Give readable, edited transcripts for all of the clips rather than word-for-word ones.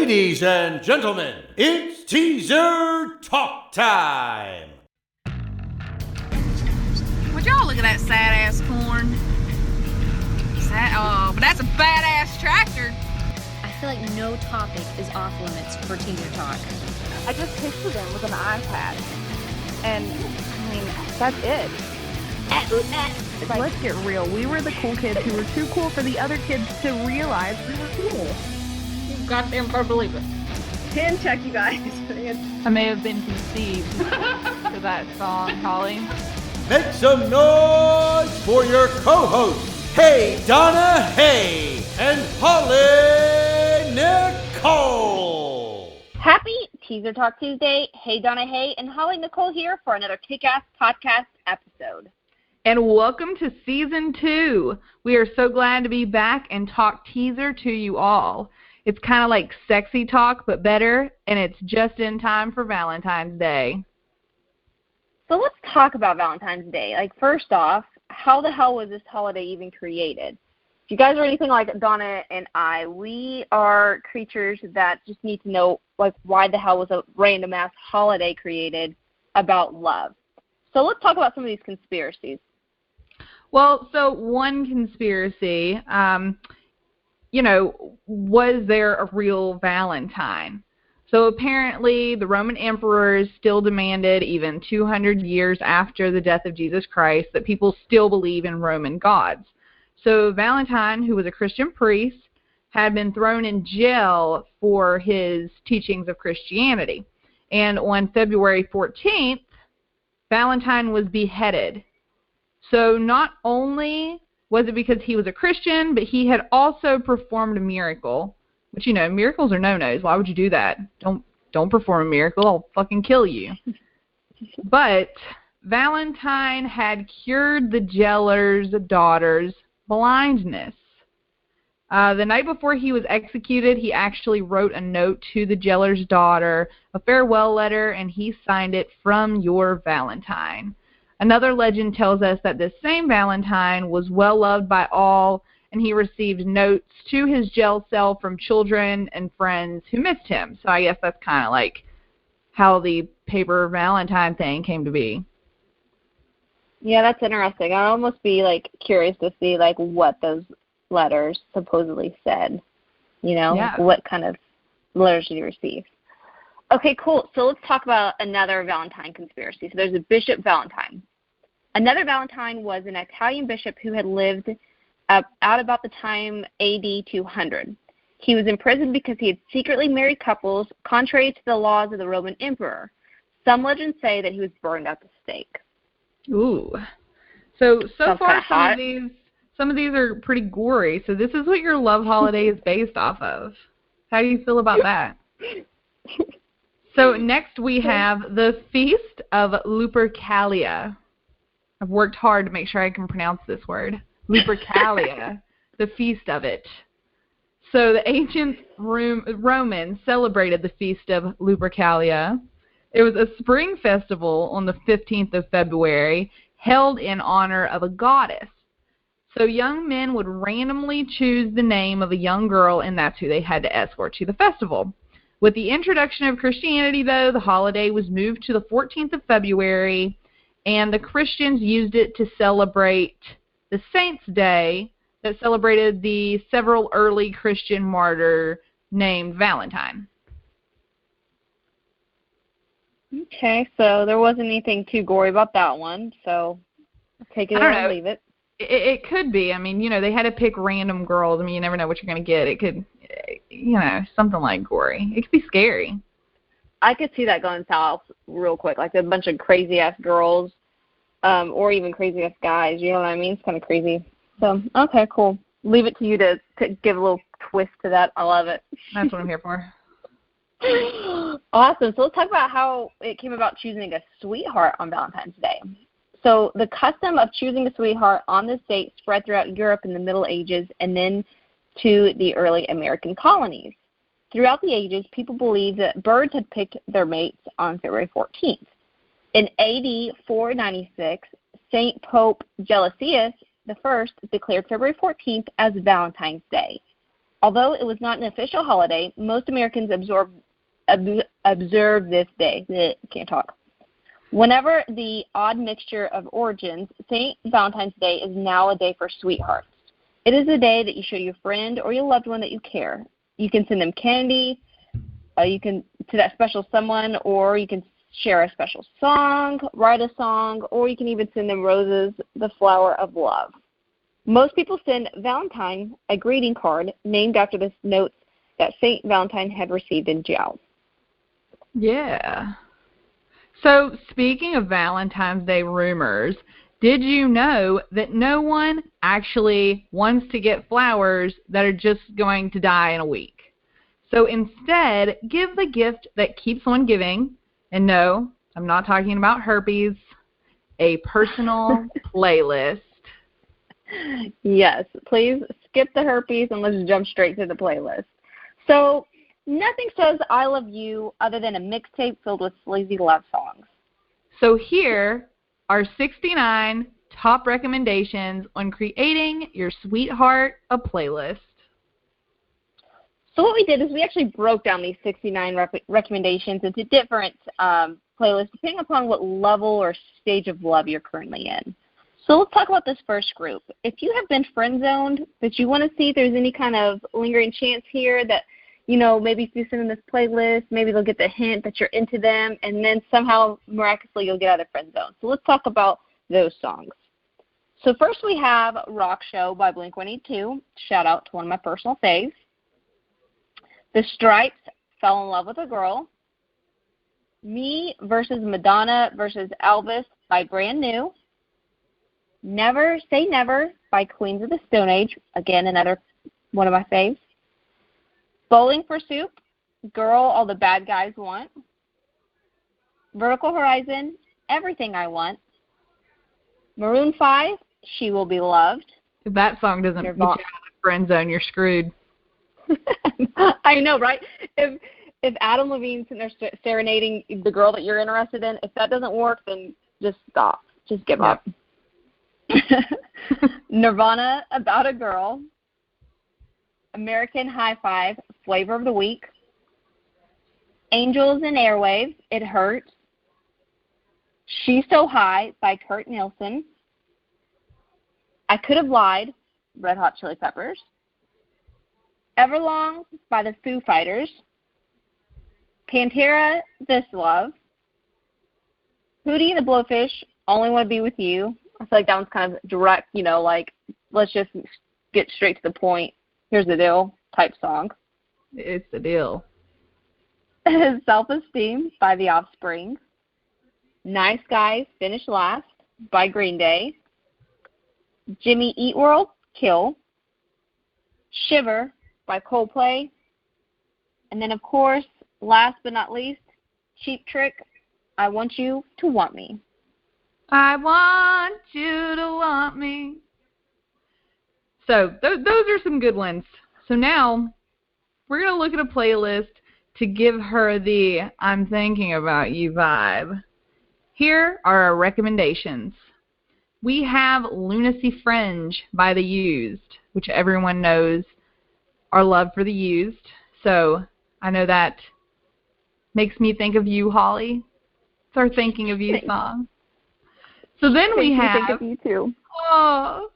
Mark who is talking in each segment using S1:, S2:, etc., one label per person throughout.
S1: Ladies and gentlemen, it's teaser talk time.
S2: Would y'all look at that sad-ass corn? But that's a badass tractor.
S3: I feel like no topic is off limits for teaser talk.
S4: I just picture them with an iPad. And, I mean, that's it. Let's get real. We were the cool kids who were too cool for the other kids to realize we were cool.
S2: You goddamn better believe it.
S4: 10 check, you guys.
S5: I may have been conceived to that song, Holly.
S1: Make some noise for your co-hosts, Hey Donna Hey and Holly Nicole.
S6: Happy Teaser Talk Tuesday. Hey Donna Hey and Holly Nicole here for another kick-ass podcast episode.
S5: And welcome to Season 2. We are so glad to be back and talk teaser to you all. It's kind of like sexy talk, but better, and it's just in time for Valentine's Day.
S6: So let's talk about Valentine's Day. First off, how the hell was this holiday even created? If you guys are anything like Donna and I, we are creatures that just need to know, why the hell was a random-ass holiday created about love? So let's talk about some of these conspiracies.
S5: Well, so one conspiracy, was there a real Valentine? So apparently the Roman emperors still demanded, even 200 years after the death of Jesus Christ, that people still believe in Roman gods. So Valentine, who was a Christian priest, had been thrown in jail for his teachings of Christianity. And on February 14th, Valentine was beheaded. So not only was it because he was a Christian, but he had also performed a miracle. Which, miracles are no-nos. Why would you do that? Don't perform a miracle. I'll fucking kill you. But Valentine had cured the jailer's daughter's blindness. The night before he was executed, he actually wrote a note to the jailer's daughter, a farewell letter, and he signed it, "From your Valentine." Another legend tells us that this same Valentine was well-loved by all, and he received notes to his jail cell from children and friends who missed him. So I guess that's kind of like how the paper Valentine thing came to be.
S6: Yeah, that's interesting. I'd almost be, curious to see, what those letters supposedly said. What kind of letters did he receive? Okay, cool. So let's talk about another Valentine conspiracy. So there's a Bishop Valentine. Another Valentine was an Italian bishop who had lived out about the time AD 200. He was imprisoned because he had secretly married couples contrary to the laws of the Roman emperor. Some legends say that he was burned at the stake.
S5: Ooh. So far some of these are pretty gory. So this is what your love holiday is based off of. How do you feel about that? So next we have the Feast of Lupercalia. I've worked hard to make sure I can pronounce this word. Lupercalia, the feast of it. So the ancient Romans celebrated the Feast of Lupercalia. It was a spring festival on the 15th of February held in honor of a goddess. So young men would randomly choose the name of a young girl, and that's who they had to escort to the festival. With the introduction of Christianity, though, the holiday was moved to the 14th of February, and the Christians used it to celebrate the Saints' Day that celebrated the several early Christian martyr named Valentine.
S6: Okay, so there wasn't anything too gory about that one, so take it or leave it.
S5: It could be. I mean, they had to pick random girls. I mean, you never know what you're going to get. It could, something like gory. It could be scary.
S6: I could see that going south real quick, a bunch of crazy-ass girls, or even crazy-ass guys. You know what I mean? It's kind of crazy. So, okay, cool. Leave it to you to give a little twist to that. I love it.
S5: That's what I'm here for.
S6: Awesome. So let's talk about how it came about choosing a sweetheart on Valentine's Day. So the custom of choosing a sweetheart on this date spread throughout Europe in the Middle Ages and then to the early American colonies. Throughout the ages, people believed that birds had picked their mates on February 14th. In AD 496, St. Pope Gelasius I declared February 14th as Valentine's Day. Although it was not an official holiday, most Americans observe this day. Can't talk. Whenever the odd mixture of origins, St. Valentine's Day is now a day for sweethearts. It is a day that you show your friend or your loved one that you care. You can send them candy, you can to that special someone, or you can share a special song, write a song, or you can even send them roses, the flower of love. Most people send Valentine a greeting card named after the notes that St. Valentine had received in jail.
S5: Yeah. So, speaking of Valentine's Day rumors, did you know that no one actually wants to get flowers that are just going to die in a week? So instead, give the gift that keeps on giving. And no, I'm not talking about herpes, a personal playlist.
S6: Yes, please skip the herpes and let's jump straight to the playlist. So, nothing says I love you other than a mixtape filled with sleazy love songs.
S5: So here are 69 top recommendations on creating your sweetheart a playlist.
S6: So what we did is we actually broke down these 69 recommendations into different playlists depending upon what level or stage of love you're currently in. So let's talk about this first group. If you have been friend-zoned, but you want to see if there's any kind of lingering chance here that, you know, maybe if you send them this playlist, maybe they'll get the hint that you're into them, and then somehow miraculously you'll get out of the friend zone. So let's talk about those songs. So first we have Rock Show by Blink-182. Shout out to one of my personal faves. The Stripes, Fell in Love with a Girl. Me versus Madonna versus Elvis by Brand New. Never Say Never by Queens of the Stone Age. Again, another one of my faves. Bowling for Soup, Girl All the Bad Guys Want. Vertical Horizon, Everything I Want. Maroon 5, She Will Be Loved.
S5: If that song doesn't get you out of the friend zone, you're screwed.
S6: I know, right? If Adam Levine's sitting there serenading the girl that you're interested in, if that doesn't work, then just stop. Just give up. Nirvana, About a Girl. American High Five, Flavor of the Week. Angels and Airwaves, It Hurts. She's So High by Kurt Nielsen. I Could Have Lied, Red Hot Chili Peppers. Everlong by the Foo Fighters. Pantera, This Love. Hootie and the Blowfish, Only Want to Be With You. I feel like that one's kind of direct, you know, like, let's just get straight to the point. Here's the deal type song.
S5: It's the deal.
S6: Self-Esteem by The Offspring. Nice Guys, Finish Last by Green Day. Jimmy Eat World, Kill. Shiver by Coldplay. And then, of course, last but not least, Cheap Trick, I Want You to Want Me.
S5: I want you to want me. So those are some good ones. So now we're going to look at a playlist to give her the I'm thinking about you vibe. Here are our recommendations. We have Lunacy Fringe by The Used, which everyone knows our love for The Used. So I know that makes me think of you, Holly. It's our Thinking of You song. So then we have...
S6: Think of you too.
S5: Oh.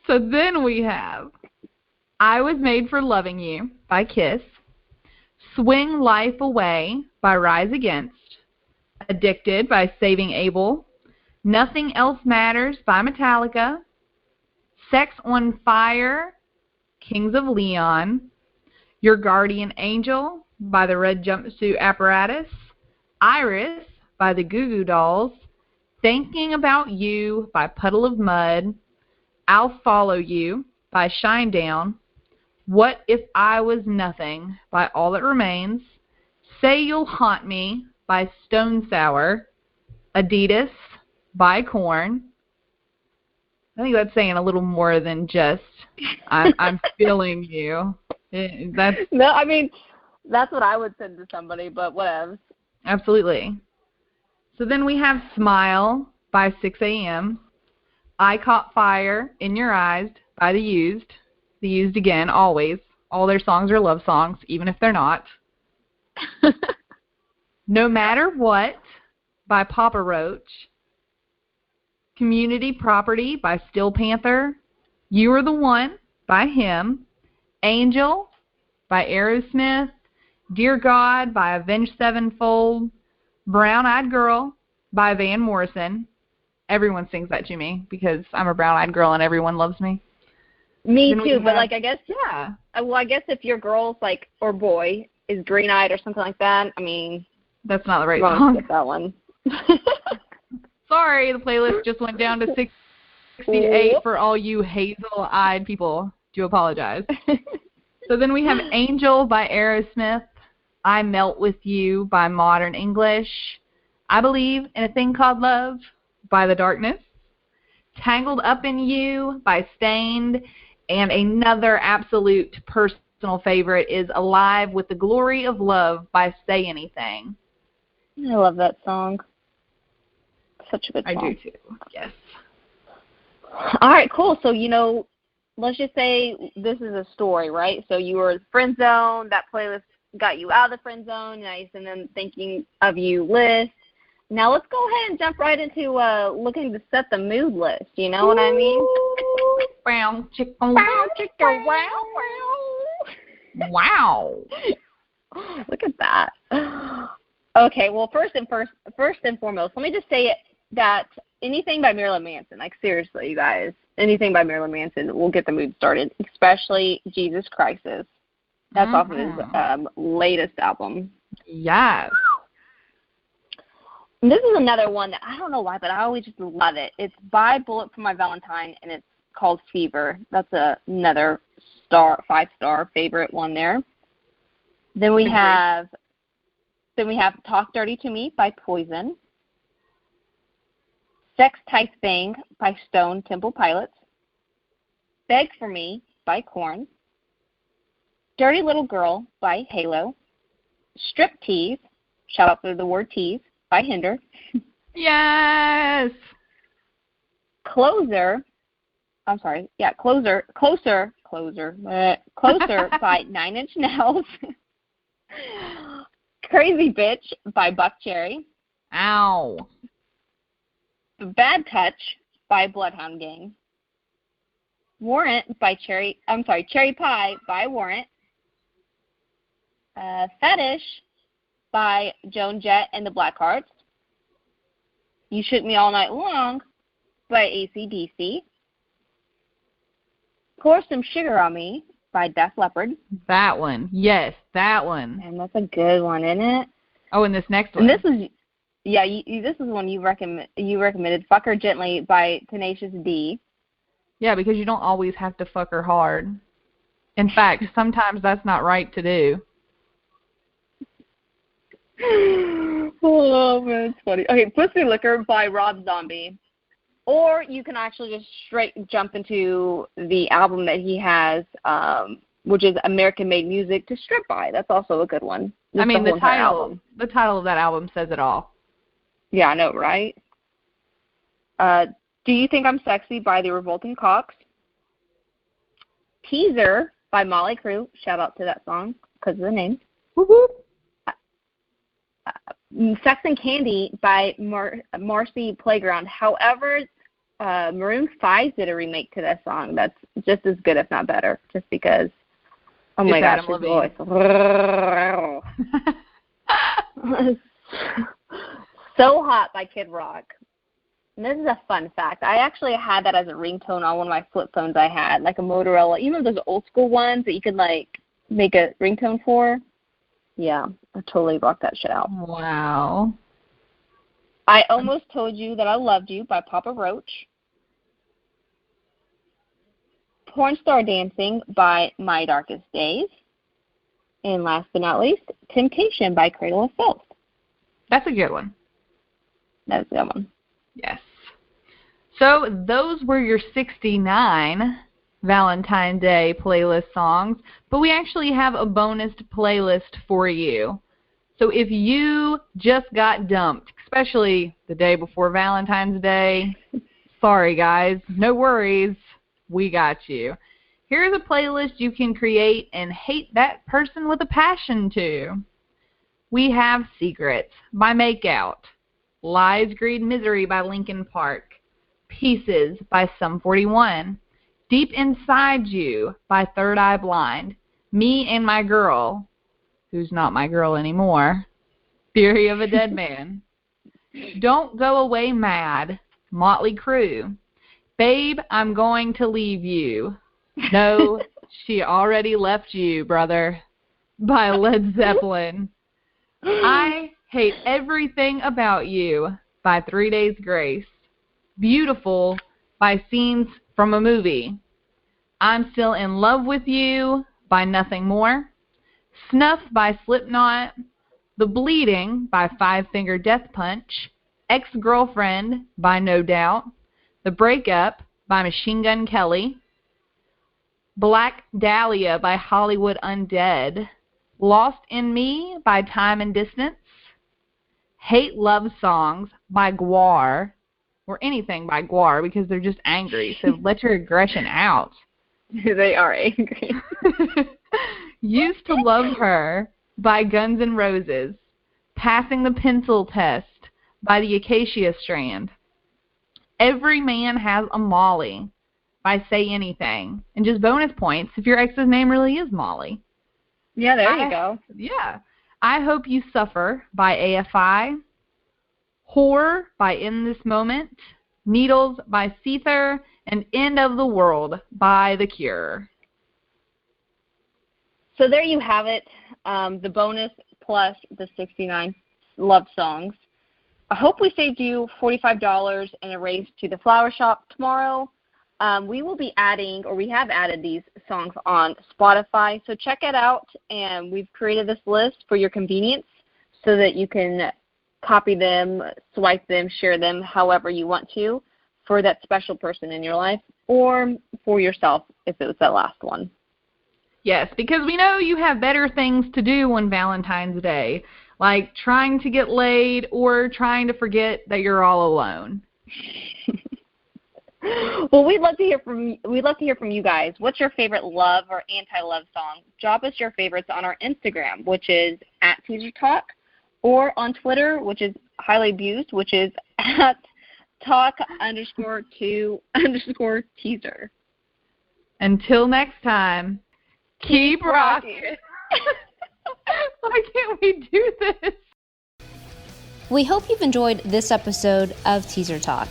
S5: So then we have I Was Made for Loving You by Kiss. Swing Life Away by Rise Against. Addicted by Saving Abel. Nothing Else Matters by Metallica. Sex on Fire, Kings of Leon. Your Guardian Angel by the Red Jumpsuit Apparatus. Iris by the Goo Goo Dolls. Thinking About You by Puddle of Mud. I'll Follow You by Shinedown. What If I Was Nothing by All That Remains. Say You'll Haunt Me by Stone Sour. Adidas by Korn. I think that's saying a little more than just I'm feeling you.
S6: No, I mean, that's what I would send to somebody, but whatever.
S5: Absolutely. So then we have Smile by 6 a.m. I Caught Fire in Your Eyes by The Used. The Used again, always All their songs are love songs, even if they're not. No Matter What by Papa Roach. Community Property by Steel Panther. You Are the One by Him. Angel by Aerosmith. Dear God by Avenged Sevenfold. Brown Eyed Girl by Van Morrison. Everyone sings that to me because I'm a brown-eyed girl and everyone loves me.
S6: Me too, but like I guess well, I guess if your girl's like or boy is green-eyed or something like that, I mean,
S5: that's not the right
S6: song.
S5: Skip
S6: that one.
S5: Sorry, the playlist just went down to 68 for all you hazel-eyed people. Do apologize. So then we have Angel by Aerosmith. I Melt With You by Modern English. I Believe in a Thing Called Love by The Darkness. Tangled Up in You by Stained. And another absolute personal favorite is Alive with the Glory of Love by Say Anything.
S6: I love that song. Such a good song.
S5: I do too, yes.
S6: All right, cool. So, let's just say this is a story, right? So you were friend zone, that playlist got you out of the friend zone, nice, and then thinking of you list. Now let's go ahead and jump right into looking to set the mood list. You know what I mean?
S5: Wow, chicken,
S6: wow, chicken, wow, wow.
S5: Wow.
S6: Look at that. Okay, well, first and foremost, let me just say that anything by Marilyn Manson, like seriously, you guys, anything by Marilyn Manson will get the mood started, especially Jesus Crisis. That's off of his latest album.
S5: Yes.
S6: And this is another one that I don't know why, but I always just love it. It's by Bullet for My Valentine, and it's called Fever. That's another 5-star favorite one there. Then we have Talk Dirty to Me by Poison. Sex Type Thing by Stone Temple Pilots. Beg for Me by Korn. Dirty Little Girl by Halo. Strip Tease, shout out for the word tease, by Hinder.
S5: Yes!
S6: Closer by 9 Inch Nails. Crazy Bitch by Buckcherry.
S5: Ow.
S6: Bad Touch by Bloodhound Gang. Warrant by Cherry Pie by Warrant. Fetish by Joan Jett and the Blackhearts. You Shook Me All Night Long by AC/DC. Pour Some Sugar on Me by Def Leppard.
S5: That one. Yes, that one.
S6: And that's a good one, isn't it?
S5: Oh, and this next one.
S6: And this is, this is one you recommended, Fuck Her Gently by Tenacious D.
S5: Yeah, because you don't always have to fuck her hard. In fact, sometimes that's not right to do.
S6: Oh, man, it's funny. Okay, Pussy Liquor by Rob Zombie. Or you can actually just straight jump into the album that he has, which is American Made Music to Strip By. That's also a good one.
S5: I mean, the title of that album says it all.
S6: Yeah, I know, right? Do You Think I'm Sexy by The Revolting Cocks. Teaser by Molly Crew. Shout out to that song because of the name.
S5: Woo-hoo.
S6: Sex and Candy by Marcy Playground. However, Maroon 5 did a remake to that song that's just as good, if not better, just because, oh my gosh, his voice. So Hot by Kid Rock. And this is a fun fact. I actually had that as a ringtone on one of my flip phones I had, like a Motorola. You know those old school ones that you could, like, make a ringtone for? Yeah, I totally rocked that shit out.
S5: Wow.
S6: I Almost Told You That I Loved You by Papa Roach. Porn Star Dancing by My Darkest Days. And last but not least, Temptation by Cradle of Filth.
S5: That's a good one.
S6: That's a good one.
S5: Yes. So those were your 69 Valentine's Day playlist songs, but we actually have a bonus playlist for you. So if you just got dumped, especially the day before Valentine's Day, sorry guys, no worries, we got you. Here's a playlist you can create and hate that person with a passion to. We have Secrets by Makeout, Lies, Greed, Misery by Linkin Park, Pieces by Sum 41, Deep Inside You by Third Eye Blind, Me and My Girl, who's not my girl anymore, Theory of a Dead Man, Don't Go Away Mad, Motley Crue, Babe, I'm Going to Leave You, No, She Already Left You, Brother, by Led Zeppelin, I Hate Everything About You by 3 Days Grace, Beautiful by Scenes from a Movie, I'm Still in Love with You by Nothing More, Snuff by Slipknot, The Bleeding by Five Finger Death Punch, Ex-Girlfriend by No Doubt, The Breakup by Machine Gun Kelly, Black Dahlia by Hollywood Undead, Lost in Me by Time and Distance, Hate Love Songs by Gwar, or anything by Gwar because they're just angry, so let your aggression out.
S6: They are angry.
S5: Used to Love Her by Guns N' Roses, Passing the Pencil Test by the Acacia Strand, Every Man Has a Molly by Say Anything, and just bonus points if your ex's name really is Molly.
S6: Yeah, there you go.
S5: Yeah. I Hope You Suffer by AFI, Whore by In This Moment, Needles by Seether, and End of the World by The Cure.
S6: So there you have it, the bonus plus the 69 love songs. I hope we saved you $45 and a race to the flower shop tomorrow. We will be adding, or we have added these songs on Spotify, so check it out. And we've created this list for your convenience so that you can copy them, swipe them, share them however you want to for that special person in your life or for yourself if it was that last one.
S5: Yes, because we know you have better things to do on Valentine's Day, like trying to get laid or trying to forget that you're all alone.
S6: Well, we'd love to hear from you guys. What's your favorite love or anti-love song? Drop us your favorites on our Instagram, which is @TeaserTalk, or on Twitter, which is highly abused, which is @talk_2_teaser.
S5: Until next time, keep rocking. Why can't we do this?
S3: We hope you've enjoyed this episode of Teaser Talk.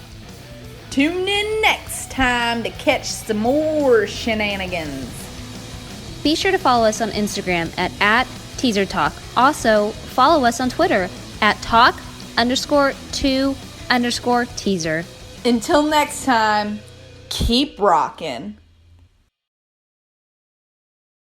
S7: Tune in next time to catch some more shenanigans.
S3: Be sure to follow us on Instagram at @TeaserTalk. Also, follow us on Twitter @talk_2_teaser.
S7: Until next time, keep rocking.